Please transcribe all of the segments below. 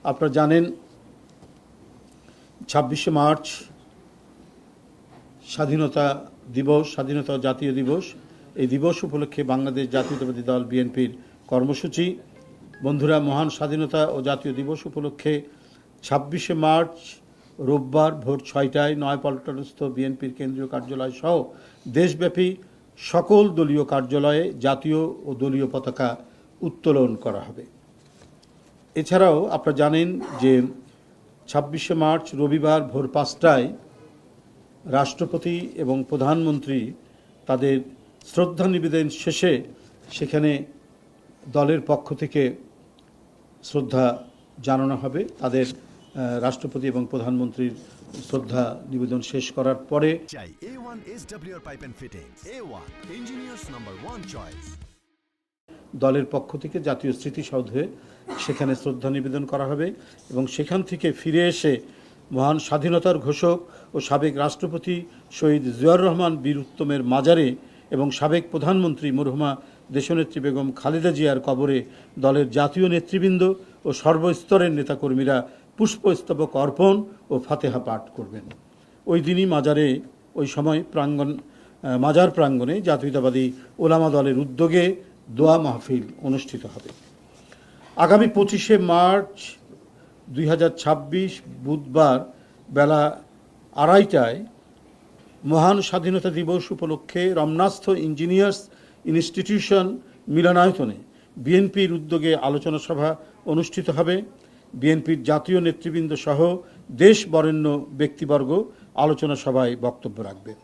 আপনারা জানেন 26শে মার্চ স্বাধীনতা দিবস, স্বাধীনতা জাতীয় দিবস। এই দিবস উপলক্ষে বাংলাদেশ জাতীয়তাবাদী দল বিএনপির কর্মসূচি। বন্ধুরা, মহান স্বাধীনতা ও জাতীয় দিবস উপলক্ষে 26শে মার্চ রোববার ভোর 6টায় নয়াপল্টনস্থ বিএনপির কেন্দ্রীয় কার্যালয় সহ দেশব্যাপী সকল দলীয় কার্যালয়ে জাতীয় ও দলীয় পতাকা উত্তোলন করা হবে। এছাড়াও আপনারা জানেন যে 26শে মার্চ রবিবার ভোর 5টায় রাষ্ট্রপতি এবং প্রধানমন্ত্রী তাদের শ্রদ্ধা নিবেদন শেষে সেখানে দলের পক্ষ থেকে শ্রদ্ধা জানানো হবে। তাদের রাষ্ট্রপতি এবং প্রধানমন্ত্রীর শ্রদ্ধা নিবেদন শেষ করার পরে A1 SWR Pipe and Fittings. A1 Engineers number 1 choice. দলের পক্ষ থেকে জাতীয় স্মৃতিসৌধে সেখানে শ্রদ্ধা নিবেদন করা হবে এবং সেখান থেকে ফিরে এসে মহান স্বাধীনতার ঘোষক ও সাবেক রাষ্ট্রপতি শহীদ জিয়াউর রহমান বীর উত্তমের মাজারে এবং সাবেক প্রধানমন্ত্রী মরহুমা দেশনেত্রী বেগম খালেদা জিয়ার কবরে দলের জাতীয় নেতৃবৃন্দ ও সর্বস্তরের নেতাকর্মীরা পুষ্পস্তবক অর্পণ ও ফাতেহা পাঠ করবেন। ওই দিনই ওই সময় মাজার প্রাঙ্গণে জাতীয়তাবাদী ওলামা দলের উদ্যোগে দোয়া মাহফিল অনুষ্ঠিত হবে। আগামী 25শে মার্চ 2026 বুধবার বেলা 2:30টায় মহান স্বাধীনতা দিবস উপলক্ষে রমনাস্থ ইঞ্জিনিয়ার্স ইনস্টিটিউশন মিলনায়তনে বিএনপির উদ্যোগে আলোচনা সভা অনুষ্ঠিত হবে। বিএনপির জাতীয় নেতৃবৃন্দ সহ দেশ বরেণ্য ব্যক্তিবর্গ আলোচনা সভায় বক্তব্য রাখবেন।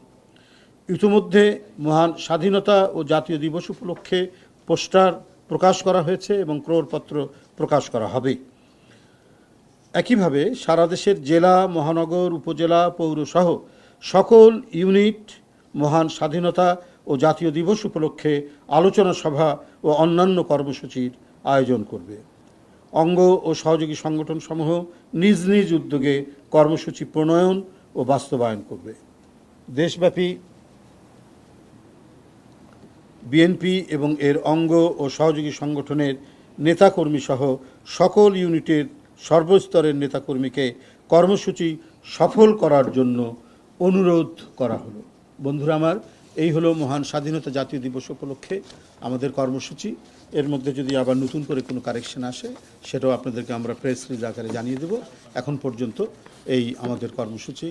ইতিমধ্যে মহান স্বাধীনতা ও জাতীয় দিবস উপলক্ষে পোস্টার প্রকাশ করা হয়েছে এবং ক্রয়পত্র প্রকাশ করা হবে। একইভাবে সারা দেশের জেলা, মহানগর, উপজেলা, পৌরসহ সকল ইউনিট মহান স্বাধীনতা ও জাতীয় দিবস উপলক্ষে আলোচনা সভা ও অন্যান্য কর্মসূচির আয়োজন করবে। অঙ্গ ও সহযোগী সংগঠনসমূহ নিজ নিজ উদ্যোগে কর্মসূচি প্রণয়ন ও বাস্তবায়ন করবে। দেশব্যাপী বিএনপি এবং এর অঙ্গ ও সহযোগী সংগঠনের নেতাকর্মী সহ সকল ইউনিটের সর্বস্তরের নেতাকর্মীকে কর্মসূচি সফল করার জন্য অনুরোধ করা হলো। বন্ধুরা আমার, এই হলো মহান স্বাধীনতা জাতীয় দিবস উপলক্ষে আমাদের কর্মসূচি। এর মধ্যে যদি আবার নতুন করে কোনো কারেকশন আসে সেটাও আপনাদেরকে আমরা প্রেস রিলিজ আকারে জানিয়ে দেব। এখন পর্যন্ত এই আমাদের কর্মসূচি।